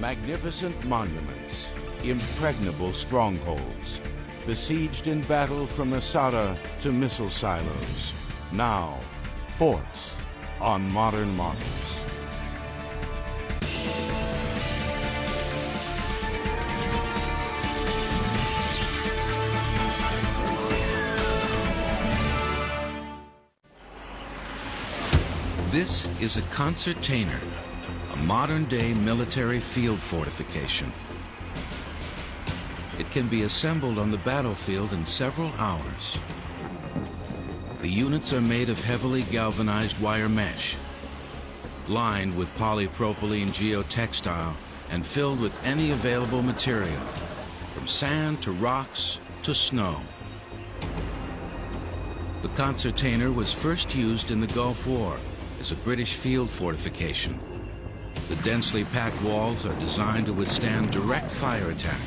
Magnificent monuments, impregnable strongholds, besieged in battle from Masada to missile silos. Now, forts on modern models. This is a concertina, a modern-day military field fortification. It can be assembled on the battlefield in several hours. The units are made of heavily galvanized wire mesh, lined with polypropylene geotextile and filled with any available material, from sand to rocks to snow. The concertina was first used in the Gulf War as a British field fortification. The densely packed walls are designed to withstand direct fire attack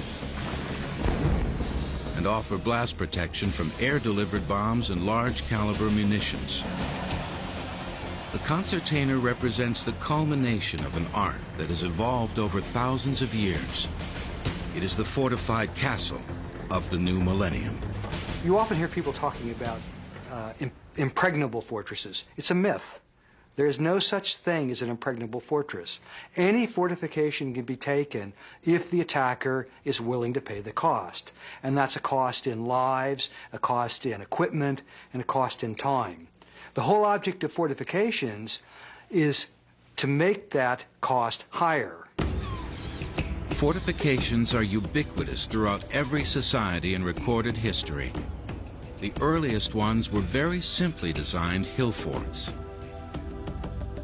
and offer blast protection from air-delivered bombs and large-caliber munitions. The concertina represents the culmination of an art that has evolved over thousands of years. It is the fortified castle of the new millennium. You often hear people talking about impregnable fortresses. It's a myth. There is no such thing as an impregnable fortress. Any fortification can be taken if the attacker is willing to pay the cost. And that's a cost in lives, a cost in equipment, and a cost in time. The whole object of fortifications is to make that cost higher. Fortifications are ubiquitous throughout every society in recorded history. The earliest ones were very simply designed hill forts.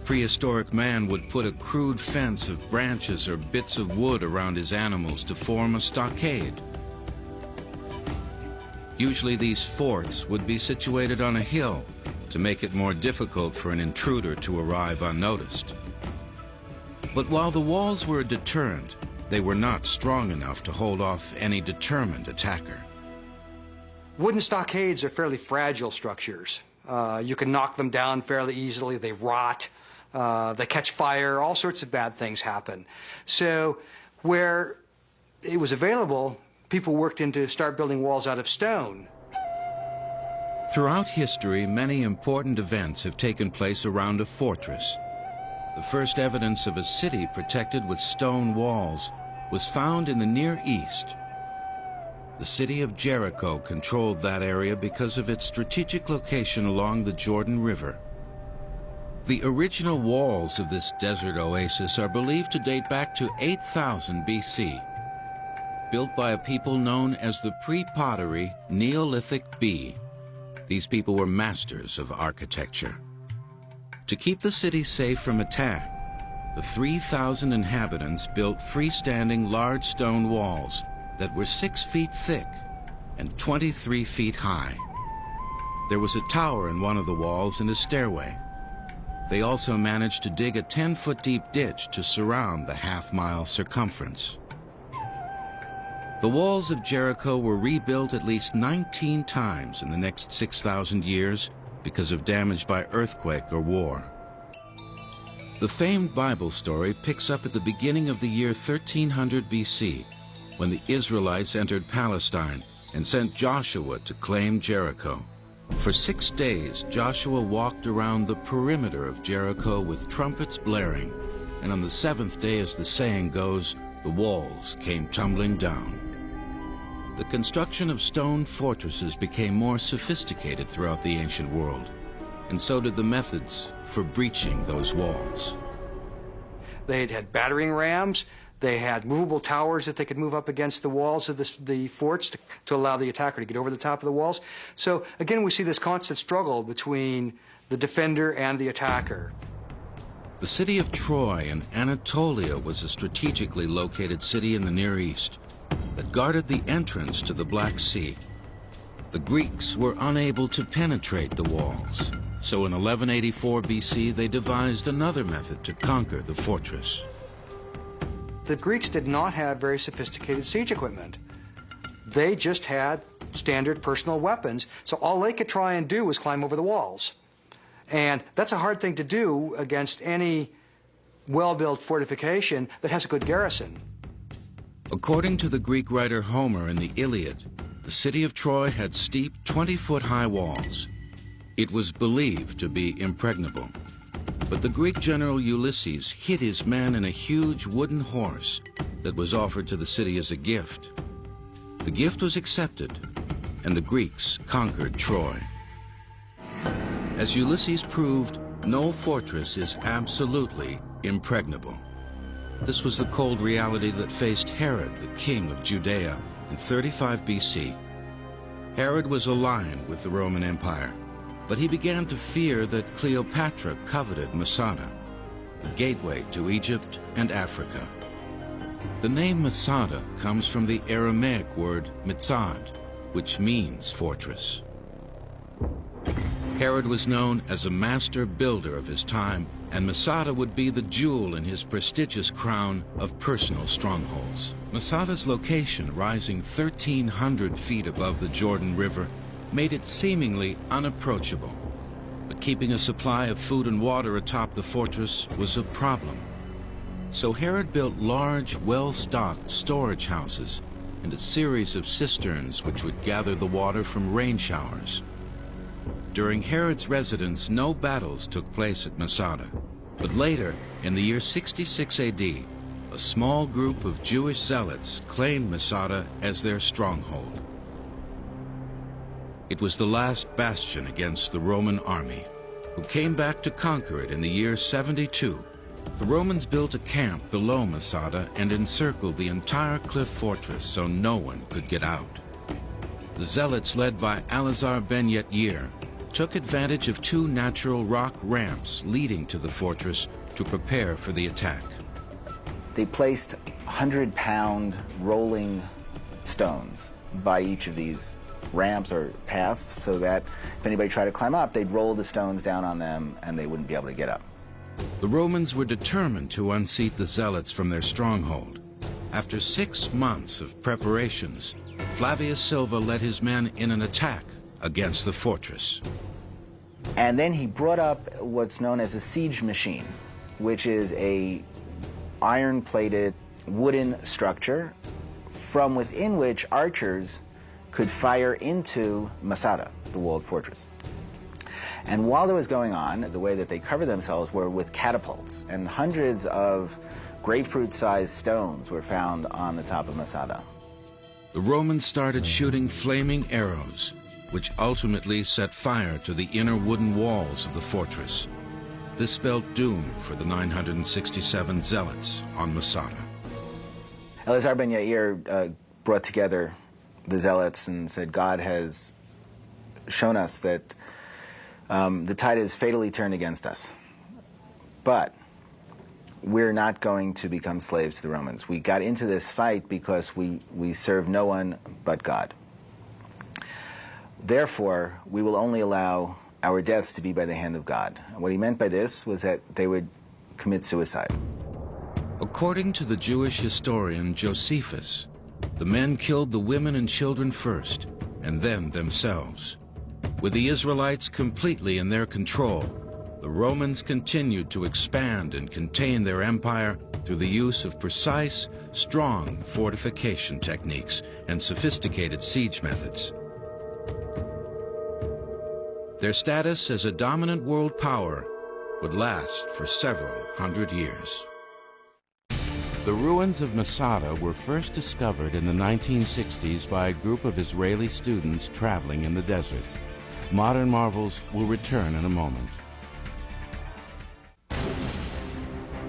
Prehistoric man would put a crude fence of branches or bits of wood around his animals to form a stockade. Usually these forts would be situated on a hill to make it more difficult for an intruder to arrive unnoticed. But while the walls were a deterrent, they were not strong enough to hold off any determined attacker. Wooden stockades are fairly fragile structures. You can knock them down fairly easily. They rot. They catch fire, all sorts of bad things happen. So where it was available, people worked into start building walls out of stone. Throughout history, many important events have taken place around a fortress. The first evidence of a city protected with stone walls was found in the Near East. The city of Jericho controlled that area because of its strategic location along the Jordan River. The original walls of this desert oasis are believed to date back to 8000 BC, built by a people known as the Pre-Pottery Neolithic B. These people were masters of architecture. To keep the city safe from attack, the 3,000 inhabitants built freestanding large stone walls that were 6 feet thick and 23 feet high. There was a tower in one of the walls and a stairway. They also managed to dig a 10-foot deep ditch to surround the half-mile circumference. The walls of Jericho were rebuilt at least 19 times in the next 6,000 years because of damage by earthquake or war. The famed Bible story picks up at the beginning of the year 1300 BC, when the Israelites entered Palestine and sent Joshua to claim Jericho. For 6 days, Joshua walked around the perimeter of Jericho with trumpets blaring, and on the 7th day, as the saying goes, the walls came tumbling down. The construction of stone fortresses became more sophisticated throughout the ancient world, and so did the methods for breaching those walls. They had battering rams. They had movable towers that they could move up against the walls of the forts to allow the attacker to get over the top of the walls. So again, we see this constant struggle between the defender and the attacker. The city of Troy in Anatolia was a strategically located city in the Near East that guarded the entrance to the Black Sea. The Greeks were unable to penetrate the walls, so in 1184 BC they devised another method to conquer the fortress. The Greeks did not have very sophisticated siege equipment. They just had standard personal weapons, so all they could try and do was climb over the walls. And that's a hard thing to do against any well-built fortification that has a good garrison. According to the Greek writer Homer in the Iliad, the city of Troy had steep 20-foot-high walls. It was believed to be impregnable. But the Greek general Ulysses hid his men in a huge wooden horse that was offered to the city as a gift. The gift was accepted, and the Greeks conquered Troy. As Ulysses proved, no fortress is absolutely impregnable. This was the cold reality that faced Herod, the king of Judea, in 35 BC. Herod was aligned with the Roman Empire, but he began to fear that Cleopatra coveted Masada, the gateway to Egypt and Africa. The name Masada comes from the Aramaic word mitzad, which means fortress. Herod was known as a master builder of his time, and Masada would be the jewel in his prestigious crown of personal strongholds. Masada's location, rising 1,300 feet above the Jordan River, made it seemingly unapproachable. But keeping a supply of food and water atop the fortress was a problem. So Herod built large, well-stocked storage houses and a series of cisterns which would gather the water from rain showers. During Herod's residence, no battles took place at Masada. But later, in the year 66 AD, a small group of Jewish zealots claimed Masada as their stronghold. It was the last bastion against the Roman army, who came back to conquer it in the year 72. The Romans built a camp below Masada and encircled the entire cliff fortress so no one could get out. The zealots, led by Alazar ben Yatir, took advantage of two natural rock ramps leading to the fortress to prepare for the attack. They placed 100-pound rolling stones by each of these ramps or paths so that if anybody tried to climb up, they'd roll the stones down on them and they wouldn't be able to get up. The Romans were determined to unseat the zealots from their stronghold. After 6 months of preparations, Flavius Silva led his men in an attack against the fortress. And then he brought up what's known as a siege machine, which is a iron-plated wooden structure from within which archers could fire into Masada, the walled fortress. And while that was going on, the way that they covered themselves were with catapults, and hundreds of grapefruit-sized stones were found on the top of Masada. The Romans started shooting flaming arrows, which ultimately set fire to the inner wooden walls of the fortress. This spelled doom for the 967 zealots on Masada. Alazar ben Yair brought together the zealots and said, God has shown us that the tide is fatally turned against us. But we're not going to become slaves to the Romans. We got into this fight because we serve no one but God. Therefore, we will only allow our deaths to be by the hand of God. And what he meant by this was that they would commit suicide. According to the Jewish historian Josephus, the men killed the women and children first, and then themselves. With the Israelites completely in their control, the Romans continued to expand and contain their empire through the use of precise, strong fortification techniques and sophisticated siege methods. Their status as a dominant world power would last for several hundred years. The ruins of Masada were first discovered in the 1960s by a group of Israeli students traveling in the desert. Modern marvels will return in a moment.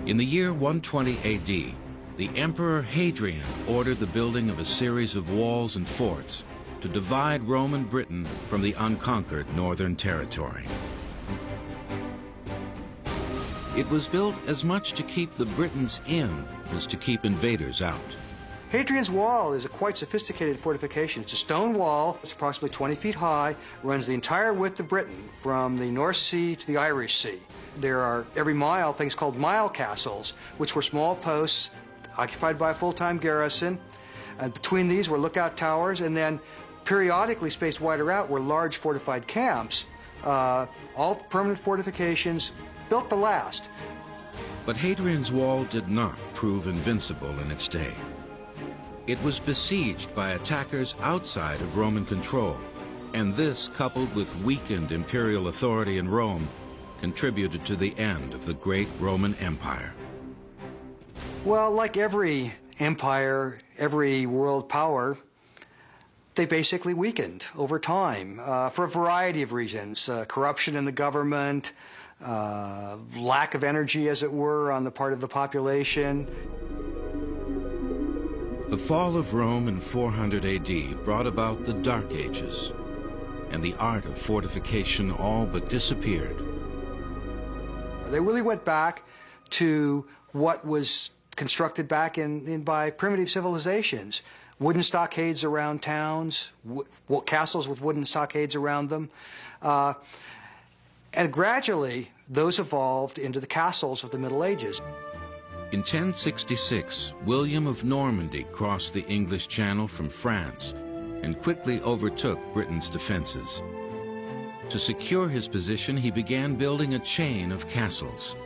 In the year 120 AD, the Emperor Hadrian ordered the building of a series of walls and forts to divide Roman Britain from the unconquered northern territory. It was built as much to keep the Britons in as to keep invaders out. Hadrian's Wall is a quite sophisticated fortification. It's a stone wall. It's approximately 20 feet high, runs the entire width of Britain from the North Sea to the Irish Sea. There are, every mile, things called mile castles, which were small posts occupied by a full-time garrison. And between these were lookout towers, and then periodically spaced wider out were large fortified camps, all permanent fortifications built to last. But Hadrian's Wall did not prove invincible in its day. It was besieged by attackers outside of Roman control, and this, coupled with weakened imperial authority in Rome, contributed to the end of the great Roman Empire. Well, like every empire, every world power, they basically weakened over time for a variety of reasons. Corruption in the government, lack of energy, as it were, on the part of the population. The fall of Rome in 400 AD brought about the Dark Ages, and the art of fortification all but disappeared. They really went back to what was constructed back by primitive civilizations. Wooden stockades around towns, castles with wooden stockades around them. And gradually, those evolved into the castles of the Middle Ages. In 1066, William of Normandy crossed the English Channel from France and quickly overtook Britain's defenses. To secure his position, he began building a chain of castles.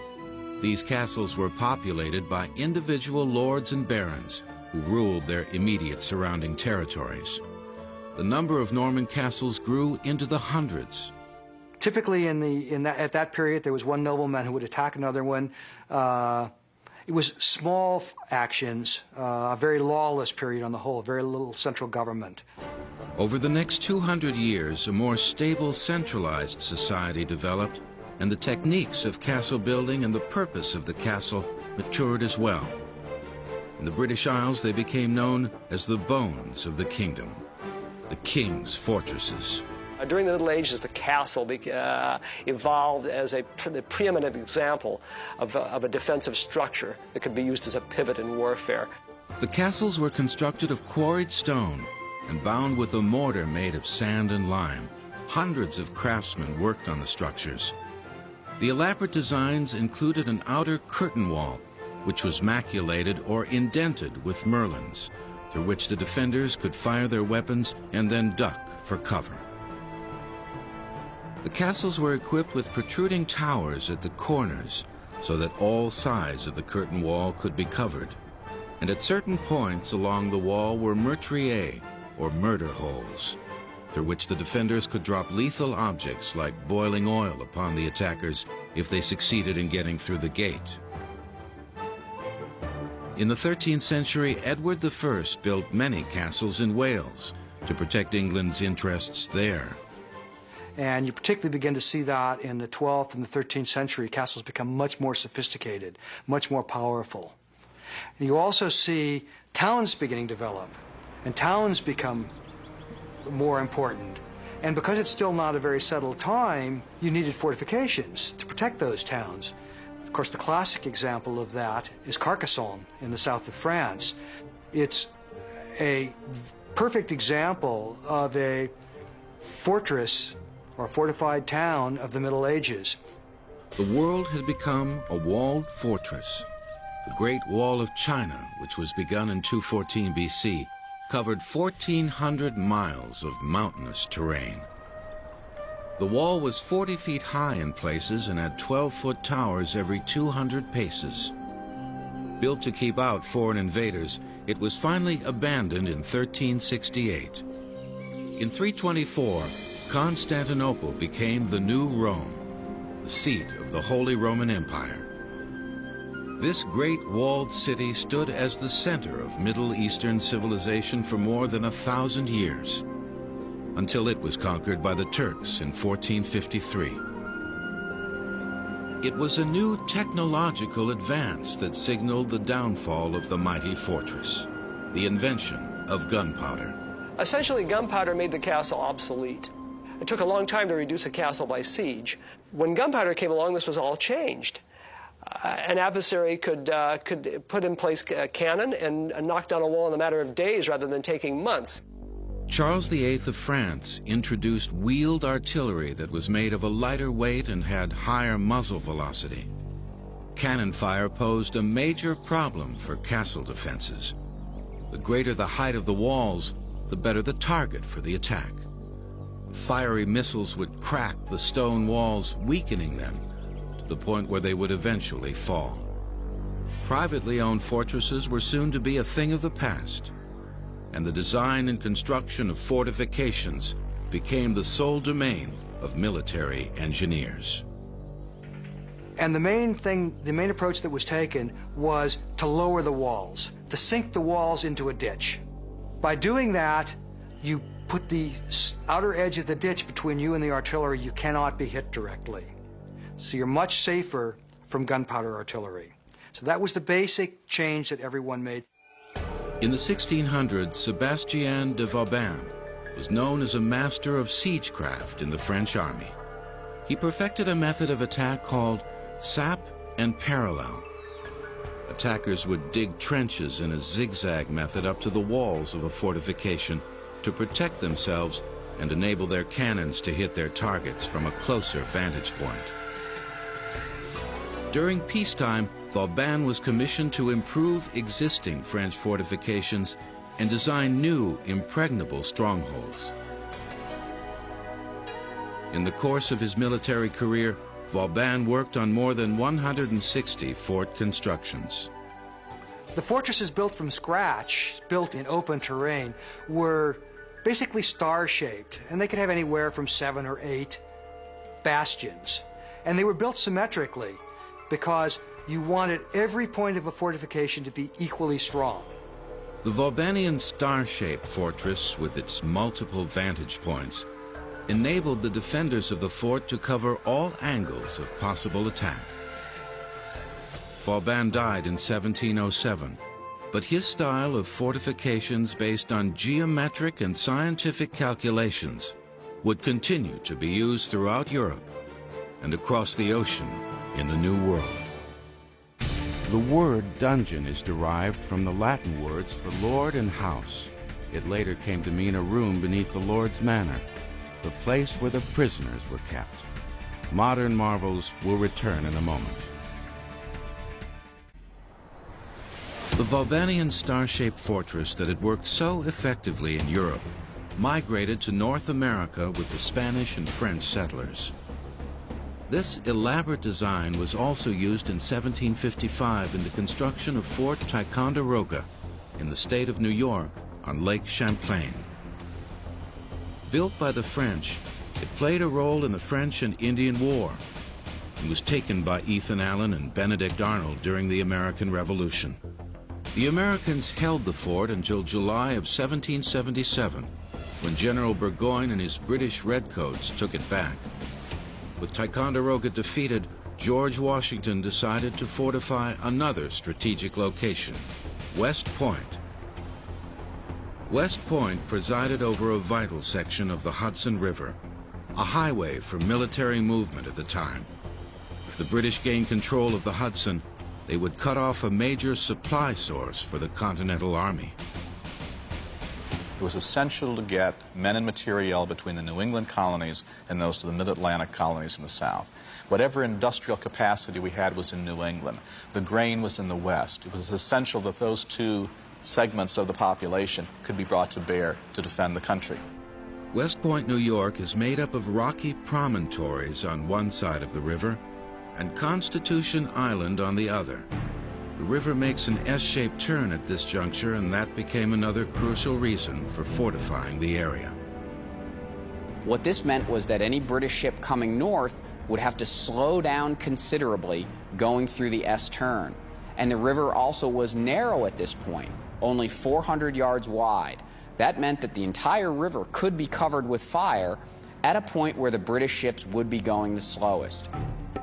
These castles were populated by individual lords and barons who ruled their immediate surrounding territories. The number of Norman castles grew into the hundreds. Typically at that period, there was one nobleman who would attack another one. It was small actions, a very lawless period on the whole, very little central government. Over the next 200 years, a more stable, centralized society developed, and the techniques of castle building and the purpose of the castle matured as well. In the British Isles, they became known as the bones of the kingdom, the king's fortresses. During the Middle Ages, the castle evolved as the preeminent example of a defensive structure that could be used as a pivot in warfare. The castles were constructed of quarried stone and bound with a mortar made of sand and lime. Hundreds of craftsmen worked on the structures. The elaborate designs included an outer curtain wall, which was maculated or indented with merlons, through which the defenders could fire their weapons and then duck for cover. The castles were equipped with protruding towers at the corners so that all sides of the curtain wall could be covered. And at certain points along the wall were meurtriers, or murder holes, through which the defenders could drop lethal objects like boiling oil upon the attackers if they succeeded in getting through the gate. In the 13th century, Edward I built many castles in Wales to protect England's interests there. And you particularly begin to see that in the 12th and the 13th century. Castles become much more sophisticated, much more powerful. And you also see towns beginning to develop, and towns become more important. And because it's still not a very settled time, you needed fortifications to protect those towns. Of course, the classic example of that is Carcassonne in the south of France. It's a perfect example of a fortress or fortified town of the Middle Ages. The world had become a walled fortress. The Great Wall of China, which was begun in 214 BC, covered 1,400 miles of mountainous terrain. The wall was 40 feet high in places and had 12-foot towers every 200 paces. Built to keep out foreign invaders, it was finally abandoned in 1368. In 324, Constantinople became the new Rome, the seat of the Holy Roman Empire. This great walled city stood as the center of Middle Eastern civilization for more than 1,000 years, until it was conquered by the Turks in 1453. It was a new technological advance that signaled the downfall of the mighty fortress, the invention of gunpowder. Essentially, gunpowder made the castle obsolete. It took a long time to reduce a castle by siege. When gunpowder came along, this was all changed. An adversary could put in place a cannon and knock down a wall in a matter of days rather than taking months. Charles VIII of France introduced wheeled artillery that was made of a lighter weight and had higher muzzle velocity. Cannon fire posed a major problem for castle defenses. The greater the height of the walls, the better the target for the attack. Fiery missiles would crack the stone walls, weakening them to the point where they would eventually fall. privately owned fortresses were soon to be a thing of the past, and the design and construction of fortifications became the sole domain of military engineers. And the main approach that was taken was to lower the walls, to sink the walls into a ditch. By doing that, you put the outer edge of the ditch between you and the artillery. You cannot be hit directly. So you're much safer from gunpowder artillery. So that was the basic change that everyone made. In the 1600s, Sébastien de Vauban was known as a master of siegecraft in the French army. He perfected a method of attack called sap and parallel. Attackers would dig trenches in a zigzag method up to the walls of a fortification to protect themselves and enable their cannons to hit their targets from a closer vantage point. During peacetime, Vauban was commissioned to improve existing French fortifications and design new, impregnable strongholds. In the course of his military career, Vauban worked on more than 160 fort constructions. The fortresses built from scratch, built in open terrain, were basically star-shaped, and they could have anywhere from 7 or 8 bastions. And they were built symmetrically because you wanted every point of a fortification to be equally strong. The Vaubanian star-shaped fortress, with its multiple vantage points, enabled the defenders of the fort to cover all angles of possible attack. Vauban died in 1707, but his style of fortifications based on geometric and scientific calculations would continue to be used throughout Europe and across the ocean in the New World. The word dungeon is derived from the Latin words for lord and house. It later came to mean a room beneath the lord's manor, the place where the prisoners were kept. Modern marvels will return in a moment. The Vaubanian star-shaped fortress that had worked so effectively in Europe migrated to North America with the Spanish and French settlers. This elaborate design was also used in 1755 in the construction of Fort Ticonderoga in the state of New York on Lake Champlain. Built by the French, it played a role in the French and Indian War and was taken by Ethan Allen and Benedict Arnold during the American Revolution. The Americans held the fort until July of 1777, when General Burgoyne and his British redcoats took it back. With Ticonderoga defeated, George Washington decided to fortify another strategic location, West Point. West Point presided over a vital section of the Hudson River, a highway for military movement at the time. If the British gained control of the Hudson, they would cut off a major supply source for the Continental Army. It was essential to get men and material between the New England colonies and those to the mid-Atlantic colonies in the South. Whatever industrial capacity we had was in New England. The grain was in the West. It was essential that those two segments of the population could be brought to bear to defend the country. West Point, New York is made up of rocky promontories on one side of the river and Constitution Island on the other. The river makes an S-shaped turn at this juncture, and that became another crucial reason for fortifying the area. What this meant was that any British ship coming north would have to slow down considerably going through the S-turn. And the river also was narrow at this point, only 400 yards wide. That meant that the entire river could be covered with fire at a point where the British ships would be going the slowest.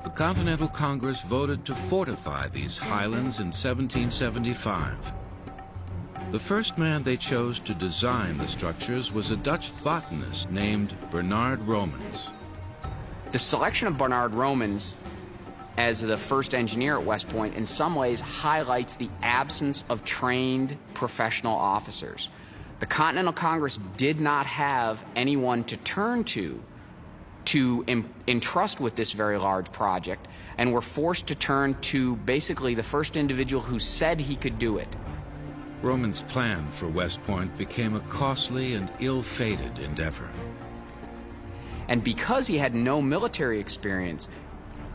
The Continental Congress voted to fortify these highlands in 1775. The first man they chose to design the structures was a Dutch botanist named Bernard Romans. The selection of Bernard Romans as the first engineer at West Point in some ways highlights the absence of trained professional officers. The Continental Congress did not have anyone to turn to entrust with this very large project, and were forced to turn to basically the first individual who said he could do it. Romans' plan for West Point became a costly and ill-fated endeavor. And because he had no military experience,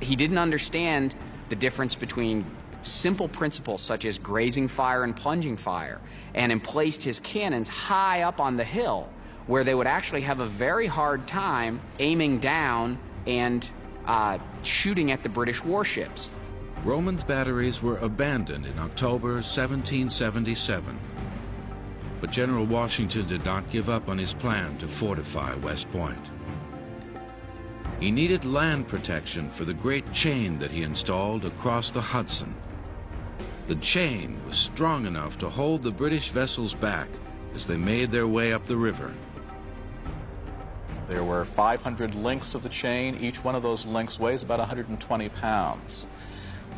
he didn't understand the difference between simple principles such as grazing fire and plunging fire, and emplaced his cannons high up on the hill, where they would actually have a very hard time aiming down and shooting at the British warships. Roman's batteries were abandoned in October 1777. But General Washington did not give up on his plan to fortify West Point. He needed land protection for the great chain that he installed across the Hudson. The chain was strong enough to hold the British vessels back as they made their way up the river. There were 500 links of the chain. Each one of those links weighs about 120 pounds.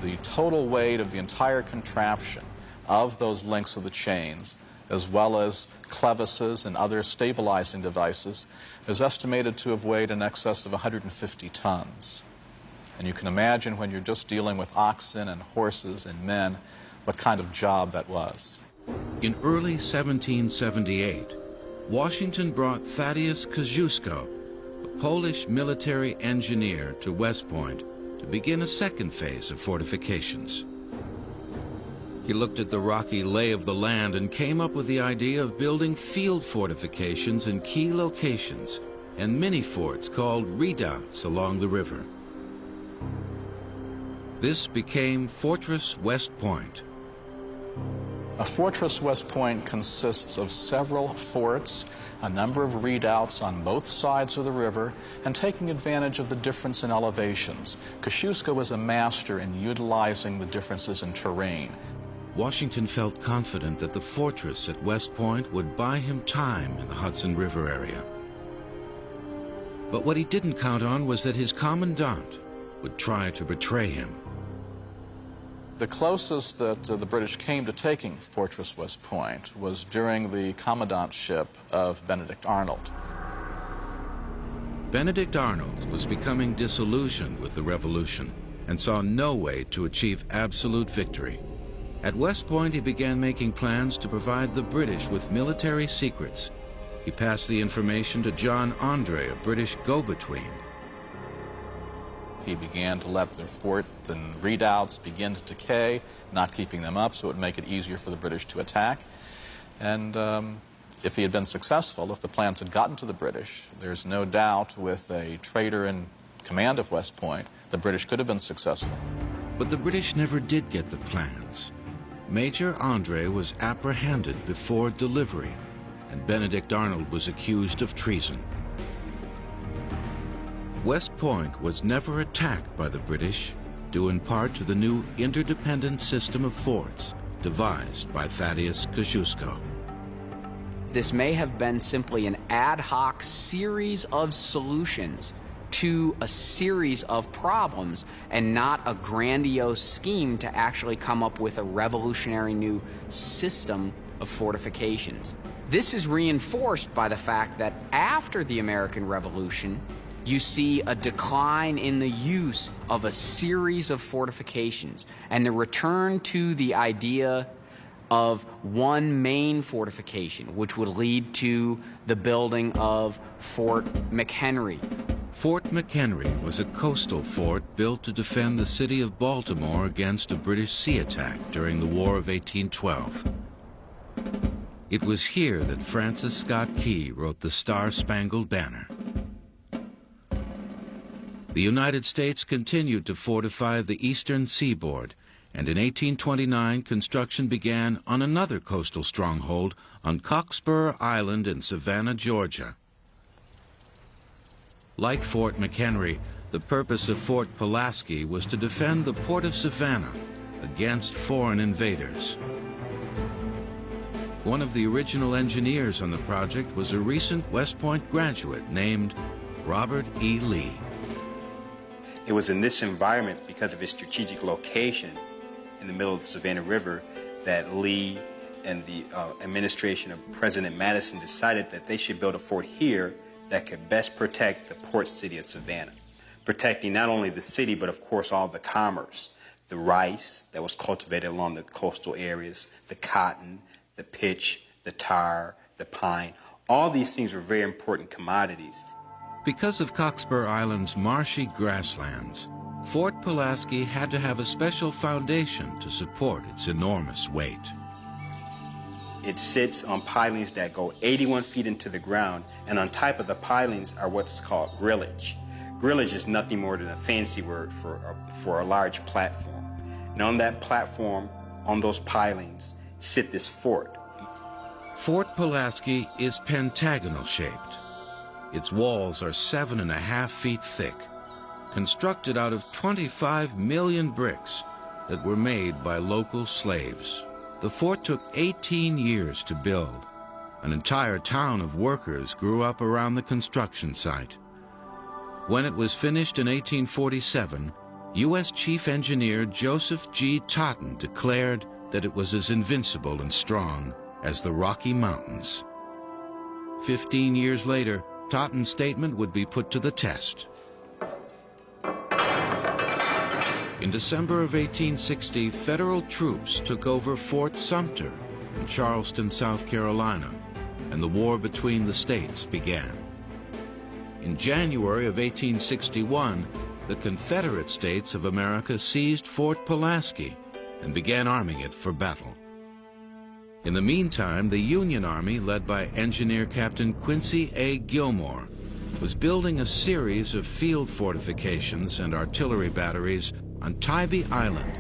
The total weight of the entire contraption of those links of the chains, as well as clevises and other stabilizing devices, is estimated to have weighed in excess of 150 tons. And you can imagine, when you're just dealing with oxen and horses and men, what kind of job that was. In early 1778, Washington brought Thaddeus Kosciuszko, a Polish military engineer, to West Point to begin a second phase of fortifications. He looked at the rocky lay of the land and came up with the idea of building field fortifications in key locations and mini-forts called redoubts along the river. This became Fortress West Point. A Fortress West Point consists of several forts, a number of redoubts on both sides of the river, and taking advantage of the difference in elevations. Kosciuszko was a master in utilizing the differences in terrain. Washington felt confident that the fortress at West Point would buy him time in the Hudson River area. But what he didn't count on was that his commandant would try to betray him. The closest that the British came to taking Fortress West Point was during the commandantship of Benedict Arnold. Benedict Arnold was becoming disillusioned with the revolution and saw no way to achieve absolute victory. At West Point, he began making plans to provide the British with military secrets. He passed the information to John Andre, a British go-between. He began to let the fort and redoubts begin to decay, not keeping them up so it would make it easier for the British to attack. And if he had been successful, if the plans had gotten to the British, there's no doubt with a traitor in command of West Point, the British could have been successful. But the British never did get the plans. Major Andre was apprehended before delivery, and Benedict Arnold was accused of treason. West Point was never attacked by the British, due in part to the new interdependent system of forts devised by Thaddeus Kosciuszko. This may have been simply an ad hoc series of solutions to a series of problems, and not a grandiose scheme to actually come up with a revolutionary new system of fortifications. This is reinforced by the fact that after the American Revolution, you see a decline in the use of a series of fortifications and the return to the idea of one main fortification, which would lead to the building of Fort McHenry. Fort McHenry was a coastal fort built to defend the city of Baltimore against a British sea attack during the War of 1812. It was here that Francis Scott Key wrote the Star-Spangled Banner. The United States continued to fortify the eastern seaboard, and in 1829 construction began on another coastal stronghold on Cockspur Island in Savannah, Georgia. Like Fort McHenry, the purpose of Fort Pulaski was to defend the port of Savannah against foreign invaders. One of the original engineers on the project was a recent West Point graduate named Robert E. Lee. It was in this environment, because of its strategic location in the middle of the Savannah River, that Lee and the administration of President Madison decided that they should build a fort here that could best protect the port city of Savannah, protecting not only the city, but of course all the commerce, the rice that was cultivated along the coastal areas, the cotton, the pitch, the tar, the pine. All these things were very important commodities. Because of Cockspur Island's marshy grasslands, Fort Pulaski had to have a special foundation to support its enormous weight. It sits on pilings that go 81 feet into the ground, and on top of the pilings are what's called grillage. Grillage is nothing more than a fancy word for a large platform. And on that platform, on those pilings, sit this fort. Fort Pulaski is pentagonal shaped. Its walls are 7.5 feet thick, constructed out of 25 million bricks that were made by local slaves. The fort took 18 years to build. An entire town of workers grew up around the construction site. When it was finished in 1847, U.S. Chief Engineer Joseph G. Totten declared that it was as invincible and strong as the Rocky Mountains. 15 years later, Totten's statement would be put to the test. In December of 1860, federal troops took over Fort Sumter in Charleston, South Carolina, and the war between the states began. In January of 1861, the Confederate States of America seized Fort Pulaski and began arming it for battle. In the meantime, the Union Army, led by Engineer Captain Quincy A. Gilmore, was building a series of field fortifications and artillery batteries on Tybee Island,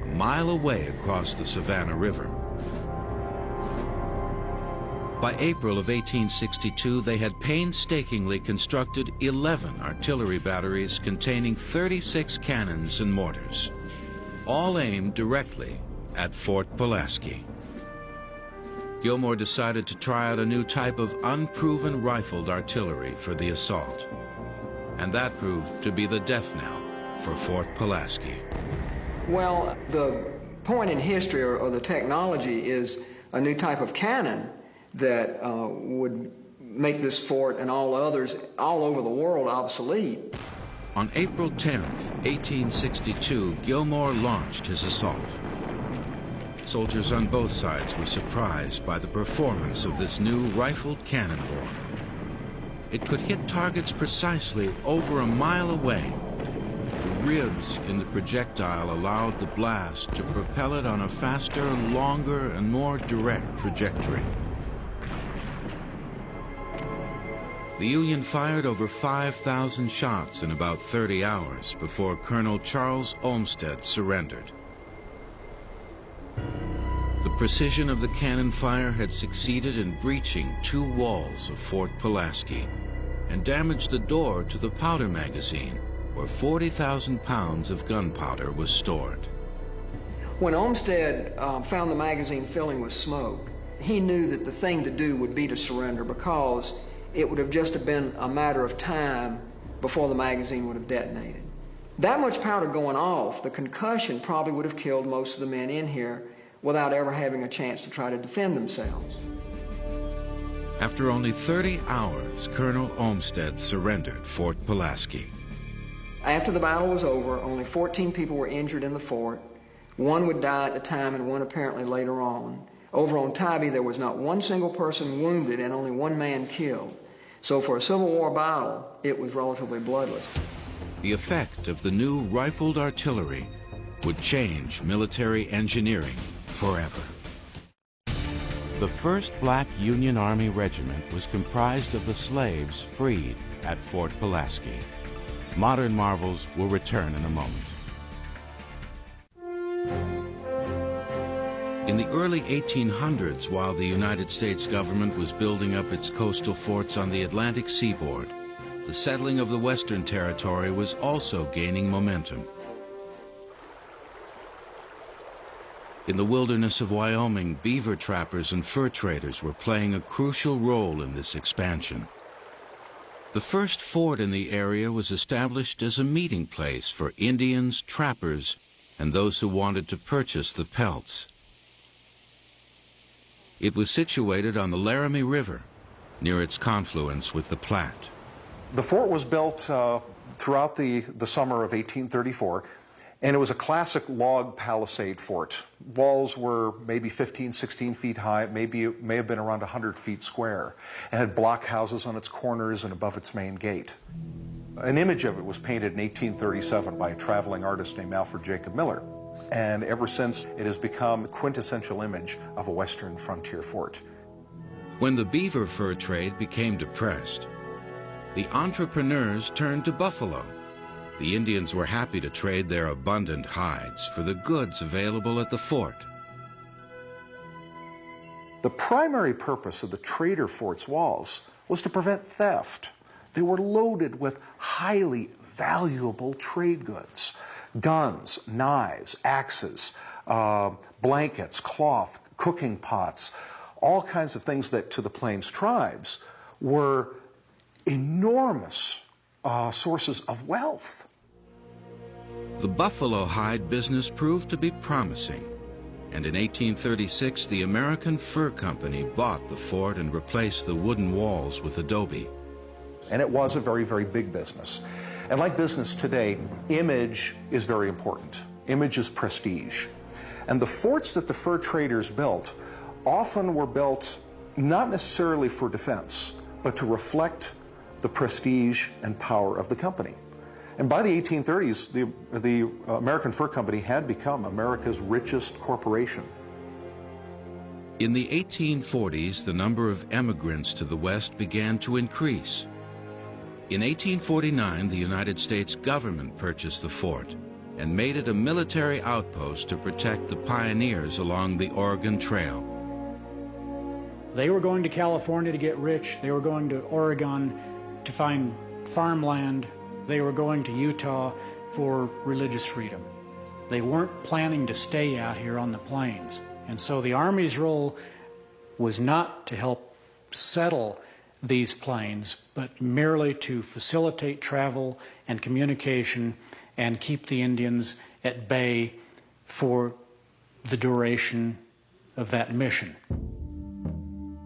a mile away across the Savannah River. By April of 1862, they had painstakingly constructed 11 artillery batteries containing 36 cannons and mortars, all aimed directly at Fort Pulaski. Gilmore decided to try out a new type of unproven rifled artillery for the assault, and that proved to be the death knell for Fort Pulaski. Well, the point in history or the technology is a new type of cannon that would make this fort and all others all over the world obsolete. On April 10th, 1862, Gilmore launched his assault. Soldiers on both sides were surprised by the performance of this new rifled cannonball. It could hit targets precisely over a mile away. The ribs in the projectile allowed the blast to propel it on a faster, longer, and more direct trajectory. The Union fired over 5,000 shots in about 30 hours before Colonel Charles Olmsted surrendered. The precision of the cannon fire had succeeded in breaching 2 walls of Fort Pulaski and damaged the door to the powder magazine, where 40,000 pounds of gunpowder was stored. When Olmsted found the magazine filling with smoke, he knew that the thing to do would be to surrender, because it would have just been a matter of time before the magazine would have detonated. That much powder going off, the concussion probably would have killed most of the men in here without ever having a chance to try to defend themselves. After only 30 hours, Colonel Olmsted surrendered Fort Pulaski. After the battle was over, only 14 people were injured in the fort. 1 would die at the time and 1 apparently later on. Over on Tybee, there was not 1 single person wounded and only 1 man killed. So for a Civil War battle, it was relatively bloodless. The effect of the new rifled artillery would change military engineering forever. The 1st Black Union Army Regiment was comprised of the slaves freed at Fort Pulaski. Modern marvels will return in a moment. In the early 1800s, while the United States government was building up its coastal forts on the Atlantic seaboard, the settling of the Western Territory was also gaining momentum. In the wilderness of Wyoming, beaver trappers and fur traders were playing a crucial role in this expansion. The first fort in the area was established as a meeting place for Indians, trappers, and those who wanted to purchase the pelts. It was situated on the Laramie River, near its confluence with the Platte. The fort was built throughout the summer of 1834, and it was a classic log palisade fort. Walls were maybe 15, 16 feet high, it may have been around 100 feet square, and had blockhouses on its corners and above its main gate. An image of it was painted in 1837 by a traveling artist named Alfred Jacob Miller. And ever since, it has become the quintessential image of a Western frontier fort. When the beaver fur trade became depressed, the entrepreneurs turned to buffalo. The Indians were happy to trade their abundant hides for the goods available at the fort. The primary purpose of the trader fort's walls was to prevent theft. They were loaded with highly valuable trade goods: guns, knives, axes, blankets, cloth, cooking pots, all kinds of things that to the Plains tribes were enormous sources of wealth. The buffalo hide business proved to be promising, and in 1836 the American Fur Company bought the fort and replaced the wooden walls with adobe. And it was a very, very big business. And like business today, image is very important. Image is prestige. And the forts that the fur traders built often were built not necessarily for defense, but to reflect the prestige and power of the company. And by the 1830s, the American Fur Company had become America's richest corporation. In the 1840s, the number of emigrants to the West began to increase. In 1849, the United States government purchased the fort and made it a military outpost to protect the pioneers along the Oregon Trail. They were going to California to get rich. They were going to Oregon to find farmland. They were going to Utah for religious freedom. They weren't planning to stay out here on the plains. And so the Army's role was not to help settle these plains, but merely to facilitate travel and communication and keep the Indians at bay for the duration of that mission.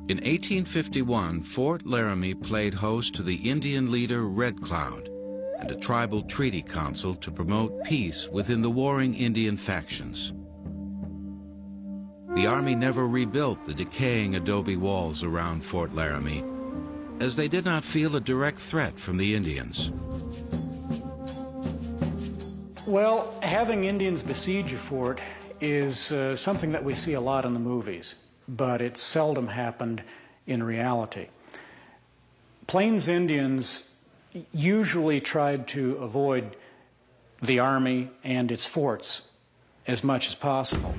In 1851, Fort Laramie played host to the Indian leader Red Cloud and a tribal treaty council to promote peace within the warring Indian factions. The Army never rebuilt the decaying adobe walls around Fort Laramie, as they did not feel a direct threat from the Indians. Well, having Indians besiege a fort is something that we see a lot in the movies, but it seldom happened in reality. Plains Indians usually tried to avoid the Army and its forts as much as possible.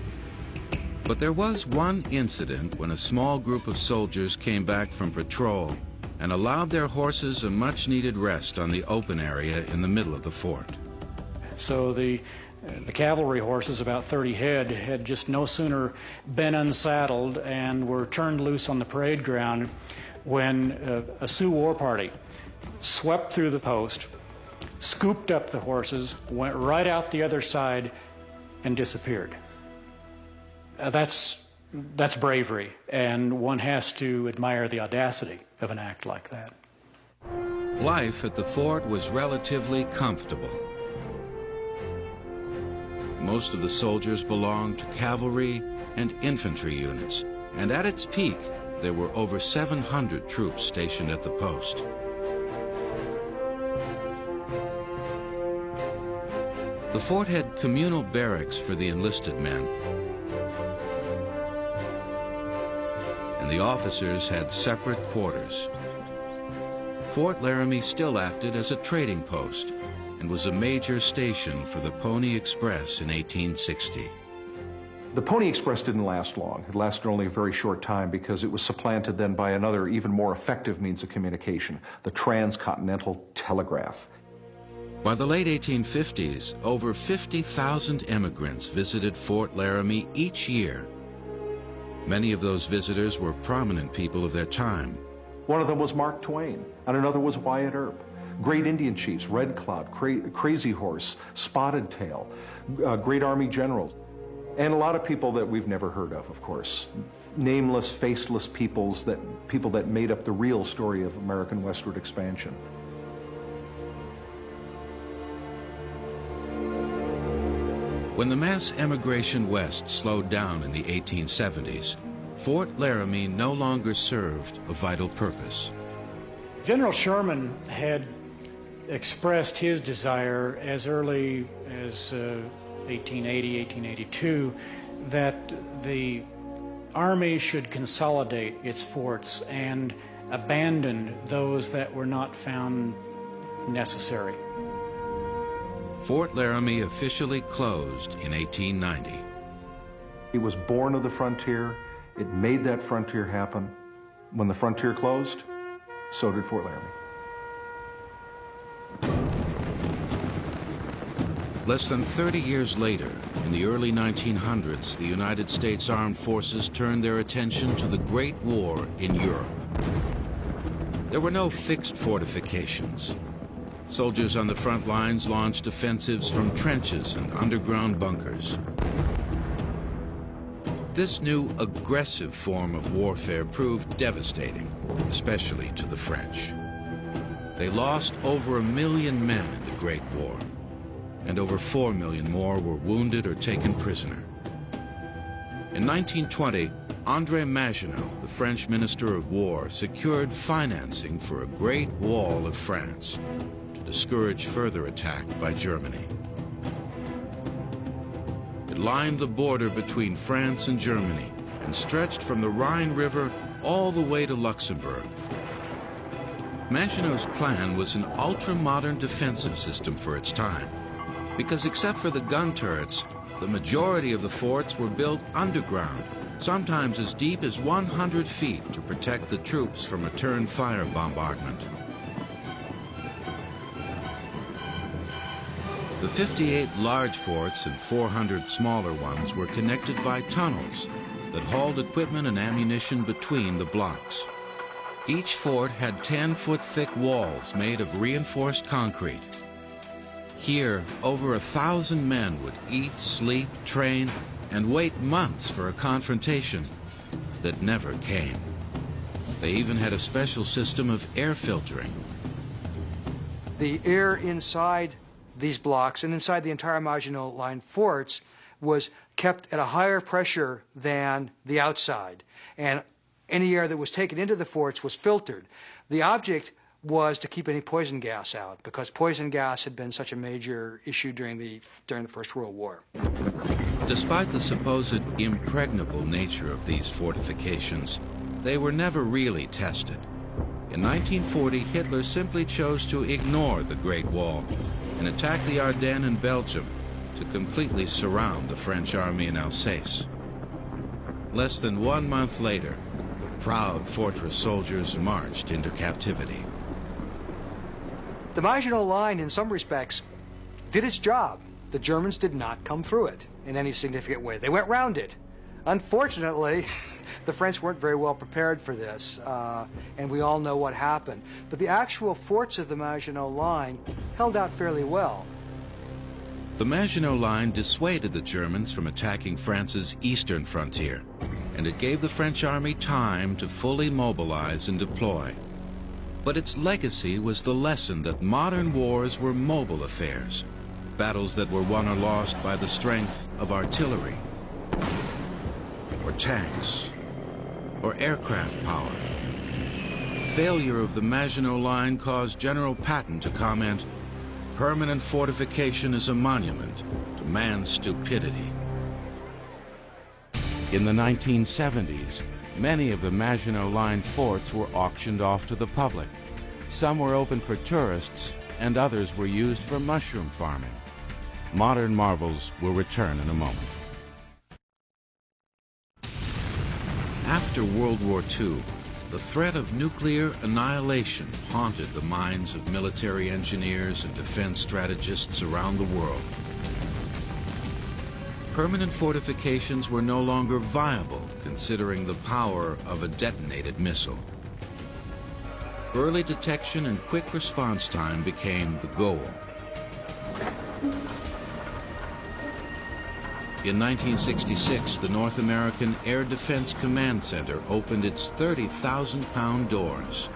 But there was one incident when a small group of soldiers came back from patrol and allowed their horses a much-needed rest on the open area in the middle of the fort. So the cavalry horses, about 30 head, had just no sooner been unsaddled and were turned loose on the parade ground when a Sioux war party swept through the post, scooped up the horses, went right out the other side, and disappeared. That's bravery, and one has to admire the audacity of an act like that. Life at the fort was relatively comfortable. Most of the soldiers belonged to cavalry and infantry units, and at its peak, there were over 700 troops stationed at the post. The fort had communal barracks for the enlisted men, and the officers had separate quarters. Fort Laramie still acted as a trading post and was a major station for the Pony Express in 1860. The Pony Express didn't last long. It lasted only a very short time because it was supplanted then by another, even more effective means of communication, the transcontinental telegraph. By the late 1850s, over 50,000 immigrants visited Fort Laramie each year. Many of those visitors were prominent people of their time. One of them was Mark Twain, and another was Wyatt Earp. Great Indian chiefs, Red Cloud, Crazy Horse, Spotted Tail, great Army generals, and a lot of people that we've never heard of course. Nameless, faceless people that made up the real story of American westward expansion. When the mass emigration west slowed down in the 1870s, Fort Laramie no longer served a vital purpose. General Sherman had expressed his desire as early as 1880, 1882, that the Army should consolidate its forts and abandon those that were not found necessary. Fort Laramie officially closed in 1890. It was born of the frontier. It made that frontier happen. When the frontier closed, so did Fort Laramie. Less than 30 years later, in the early 1900s, the United States Armed Forces turned their attention to the Great War in Europe. There were no fixed fortifications. Soldiers on the front lines launched offensives from trenches and underground bunkers. This new aggressive form of warfare proved devastating, especially to the French. They lost over 1 million men in the Great War, and over 4 million more were wounded or taken prisoner. In 1920, André Maginot, the French Minister of War, secured financing for a great wall of France to discourage further attack by Germany. It lined the border between France and Germany and stretched from the Rhine River all the way to Luxembourg. Maginot's plan was an ultra-modern defensive system for its time, because except for the gun turrets, the majority of the forts were built underground, sometimes as deep as 100 feet to protect the troops from return fire bombardment. The 58 large forts and 400 smaller ones were connected by tunnels that hauled equipment and ammunition between the blocks. Each fort had 10-foot-thick walls made of reinforced concrete. Here, over 1,000 men would eat, sleep, train, and wait months for a confrontation that never came. They even had a special system of air filtering. The air inside these blocks and inside the entire Maginot Line forts was kept at a higher pressure than the outside, and any air that was taken into the forts was filtered. The object was to keep any poison gas out, because poison gas had been such a major issue during the First World War. Despite the supposed impregnable nature of these fortifications, they were never really tested. In 1940, Hitler simply chose to ignore the Great Wall and attack the Ardennes in Belgium to completely surround the French army in Alsace. Less than 1 month later, proud fortress soldiers marched into captivity. The Maginot Line, in some respects, did its job. The Germans did not come through it in any significant way. They went round it. Unfortunately, the French weren't very well prepared for this, and we all know what happened. But the actual forts of the Maginot Line held out fairly well. The Maginot Line dissuaded the Germans from attacking France's eastern frontier, and it gave the French army time to fully mobilize and deploy. But its legacy was the lesson that modern wars were mobile affairs, battles that were won or lost by the strength of artillery, or tanks, or aircraft power. Failure of the Maginot Line caused General Patton to comment, "Permanent fortification is a monument to man's stupidity." In the 1970s, many of the Maginot Line forts were auctioned off to the public. Some were open for tourists, and others were used for mushroom farming. Modern marvels will return in a moment. After World War II, the threat of nuclear annihilation haunted the minds of military engineers and defense strategists around the world. Permanent fortifications were no longer viable, considering the power of a detonated missile. Early detection and quick response time became the goal. In 1966, the North American Air Defense Command Center opened its 30,000-pound doors.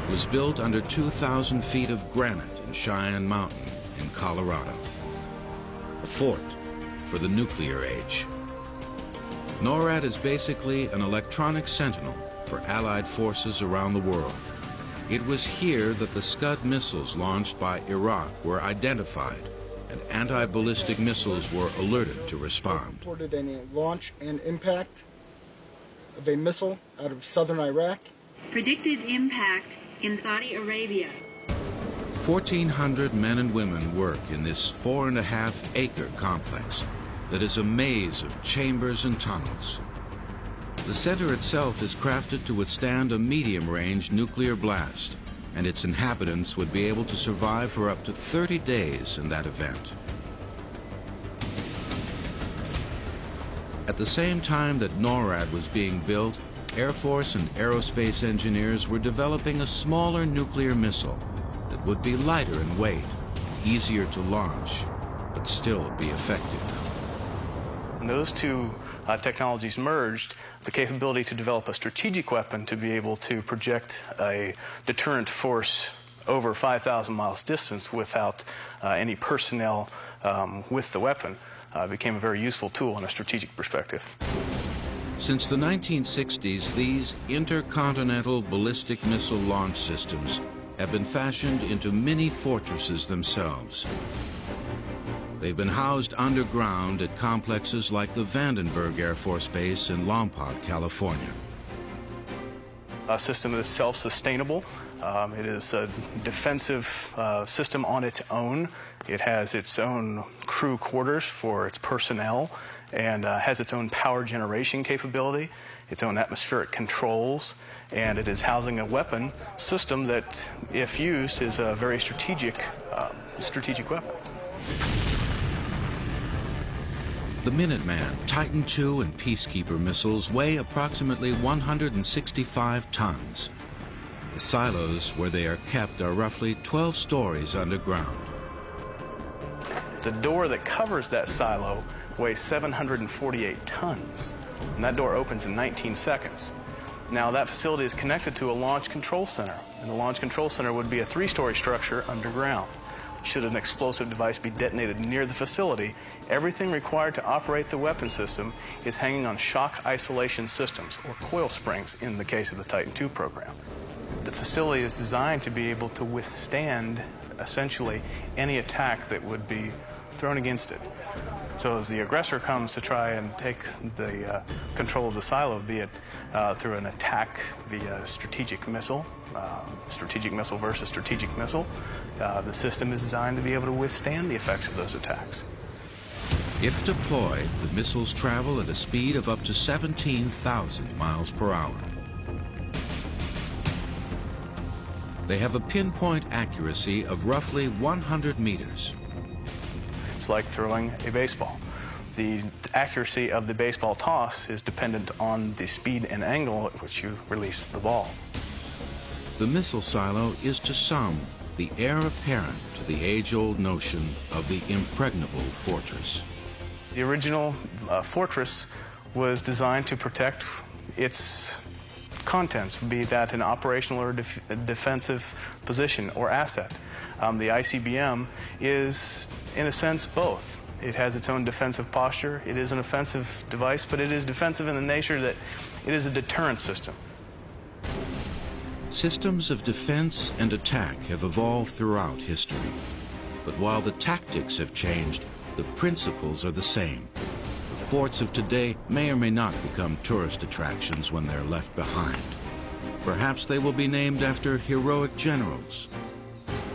It was built under 2,000 feet of granite in Cheyenne Mountain in Colorado. A fort for the nuclear age. NORAD is basically an electronic sentinel for Allied forces around the world. It was here that the Scud missiles launched by Iraq were identified, and anti-ballistic missiles were alerted to respond. Reported a launch and impact of a missile out of southern Iraq. Predicted impact in Saudi Arabia. 1,400 men and women work in this 4.5-acre complex that is a maze of chambers and tunnels. The center itself is crafted to withstand a medium-range nuclear blast, and its inhabitants would be able to survive for up to 30 days in that event. At the same time that NORAD was being built, Air Force and aerospace engineers were developing a smaller nuclear missile that would be lighter in weight, easier to launch, but still be effective. When those two technologies merged, the capability to develop a strategic weapon to be able to project a deterrent force over 5,000 miles distance without any personnel with the weapon became a very useful tool in a strategic perspective. Since the 1960s, these intercontinental ballistic missile launch systems have been fashioned into mini fortresses themselves. They've been housed underground at complexes like the Vandenberg Air Force Base in Lompoc, California. A system that is self-sustainable. It is a defensive system on its own. It has its own crew quarters for its personnel and has its own power generation capability, its own atmospheric controls, and it is housing a weapon system that, if used, is a very strategic weapon. The Minuteman, Titan II, and Peacekeeper missiles weigh approximately 165 tons. The silos where they are kept are roughly 12 stories underground. The door that covers that silo weighs 748 tons, and that door opens in 19 seconds. Now, that facility is connected to a launch control center, and the launch control center would be a 3-story structure underground. Should an explosive device be detonated near the facility, everything required to operate the weapon system is hanging on shock isolation systems, or coil springs in the case of the Titan II program. The facility is designed to be able to withstand, essentially, any attack that would be thrown against it. So as the aggressor comes to try and take the control of the silo, be it through an attack via strategic missile versus strategic missile, the system is designed to be able to withstand the effects of those attacks. If deployed, the missiles travel at a speed of up to 17,000 miles per hour. They have a pinpoint accuracy of roughly 100 meters. It's like throwing a baseball. The accuracy of the baseball toss is dependent on the speed and angle at which you release the ball. The missile silo is to some the heir apparent to the age-old notion of the impregnable fortress. The original fortress was designed to protect its contents, be that an operational or defensive position or asset. The ICBM is, in a sense, both. It has its own defensive posture. It is an offensive device, but it is defensive in the nature that it is a deterrent system. Systems of defense and attack have evolved throughout history. But while the tactics have changed, the principles are the same. The forts of today may or may not become tourist attractions when they're left behind. Perhaps they will be named after heroic generals.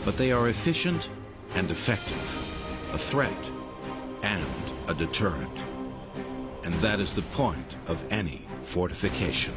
But they are efficient and effective, a threat and a deterrent. And that is the point of any fortification.